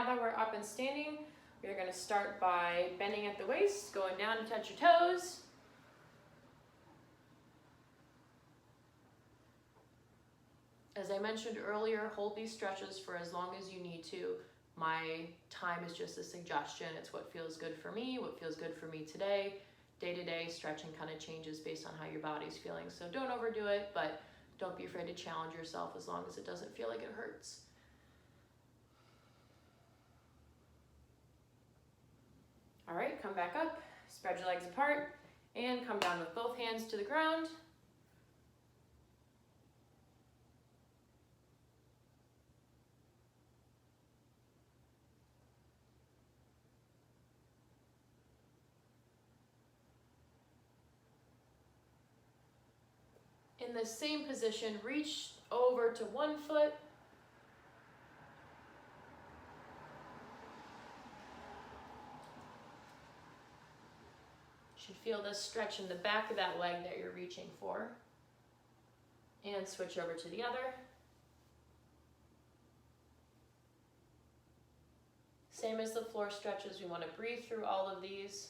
now that we're up and standing, we're going to start by bending at the waist, going down to touch your toes. As I mentioned earlier, hold these stretches for as long as you need to. My time is just a suggestion. It's what feels good for me, what feels good for me today. Day-to-day stretching kind of changes based on how your body's feeling. So don't overdo it, but don't be afraid to challenge yourself as long as it doesn't feel like it hurts. All right, come back up, spread your legs apart, and come down with both hands to the ground. In the same position, reach over to one foot. You should feel this stretch in the back of that leg that you're reaching for. And switch over to the other. Same as the floor stretches, we want to breathe through all of these.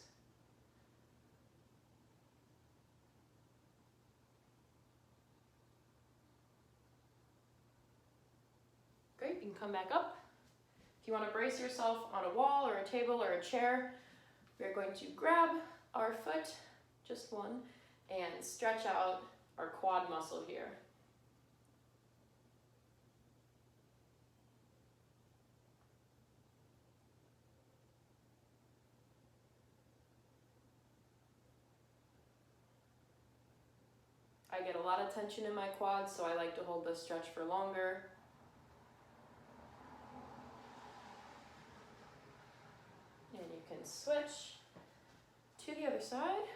Great, you can come back up. If you want to brace yourself on a wall or a table or a chair, we're going to grab our foot, just one, and stretch out our quad muscle here. I get a lot of tension in my quads, so I like to hold this stretch for longer. And you can switch to the other side.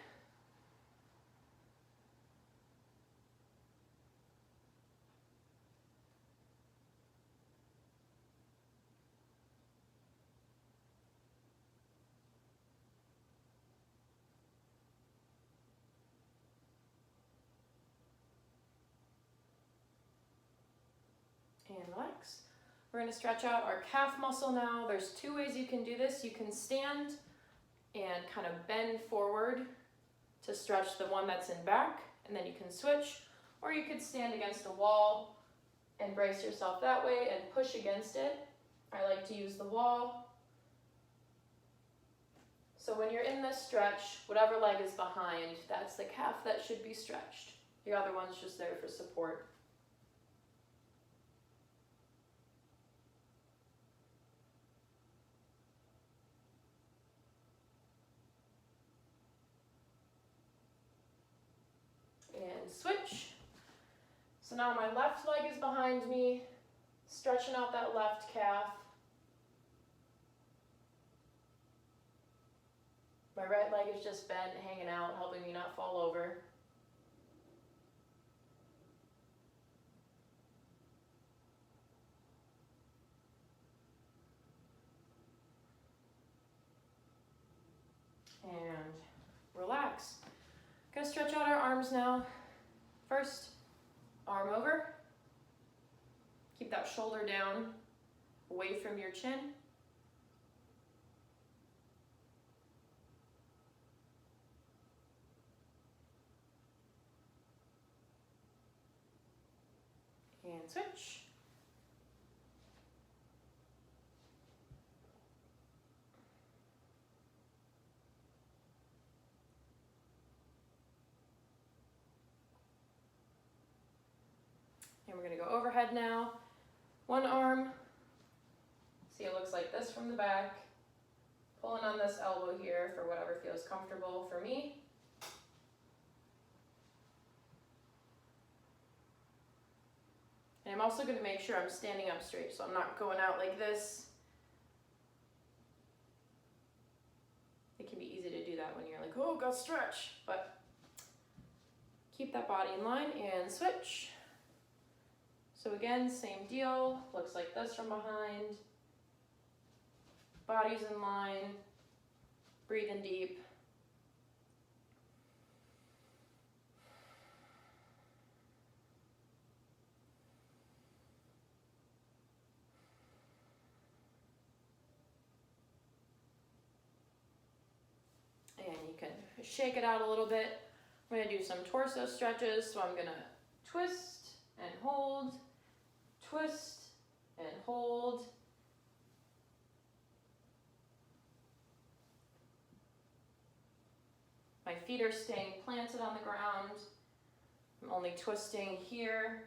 And relax. We're going to stretch out our calf muscle now. There's two ways you can do this. You can stand and kind of bend forward to stretch the one that's in back, and then you can switch, or you could stand against a wall and brace yourself that way and push against it. I like to use the wall. So when you're in this stretch, whatever leg is behind, that's the calf that should be stretched. The other one's just there for support. And switch. So now my left leg is behind me, stretching out that left calf. My right leg is just bent, hanging out, helping me not fall over. And relax. Gonna stretch out our arms now. First, arm over. Keep that shoulder down, away from your chin. And switch. And we're going to go overhead now. One arm, see it looks like this from the back. Pulling on this elbow here for whatever feels comfortable for me. And I'm also going to make sure I'm standing up straight, so I'm not going out like this. It can be easy to do that when you're like, oh, go stretch, but keep that body in line and switch. So again, same deal, looks like this from behind. Body's in line, breathing deep. shake it out a little bit. I'm gonna do some torso stretches, so I'm gonna twist and hold, twist and hold. My feet are staying planted on the ground. I'm only twisting here.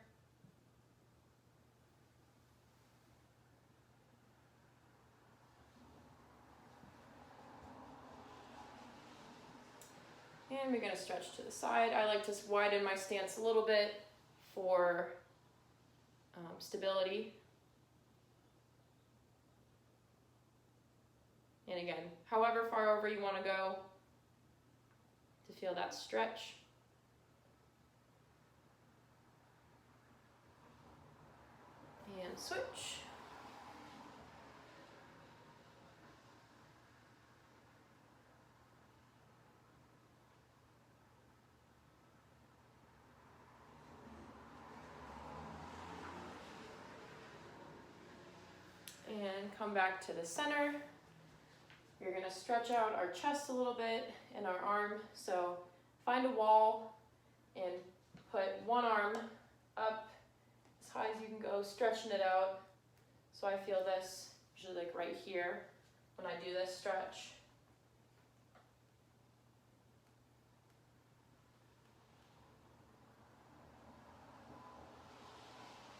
And we're gonna stretch to the side. I like to widen my stance a little bit for stability. And again, however far over you wanna go to feel that stretch. And switch. And come back to the center. We're gonna stretch out our chest a little bit and our arm. So find a wall and put one arm up as high as you can go, stretching it out. So I feel this usually like right here when I do this stretch.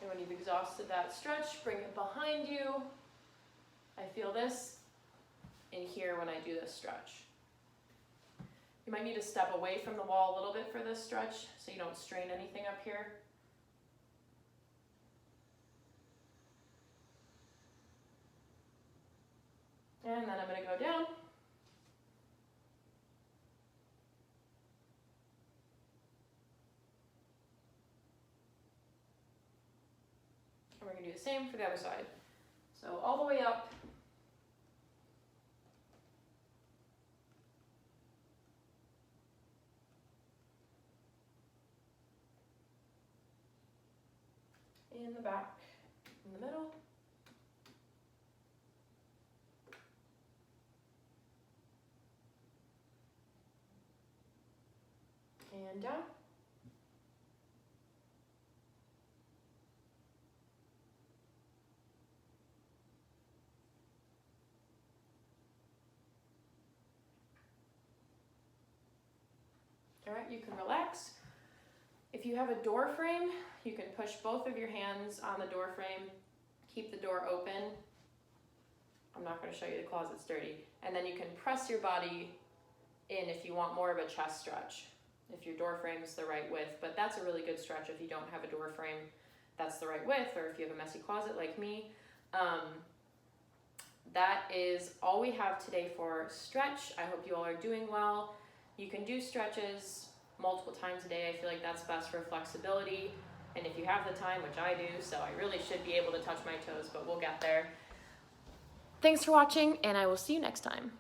And when you've exhausted that stretch, bring it behind you. I feel this in here when I do this stretch. You might need to step away from the wall a little bit for this stretch so you don't strain anything up here. And then I'm going to go down. And we're going to do the same for the other side. So all the way up. In the back, in the middle. And down. All right, you can relax. If you have a door frame, you can push both of your hands on the door frame, keep the door open. I'm not going to show you, the closet's dirty. And then you can press your body in if you want more of a chest stretch, if your door frame is the right width. But that's a really good stretch if you don't have a door frame that's the right width, or if you have a messy closet like me. That is all we have today for stretch. I hope you all are doing well. You can do stretches multiple times a day. I feel like that's best for flexibility. And if you have the time, which I do, so I really should be able to touch my toes, but we'll get there. Thanks for watching, and I will see you next time.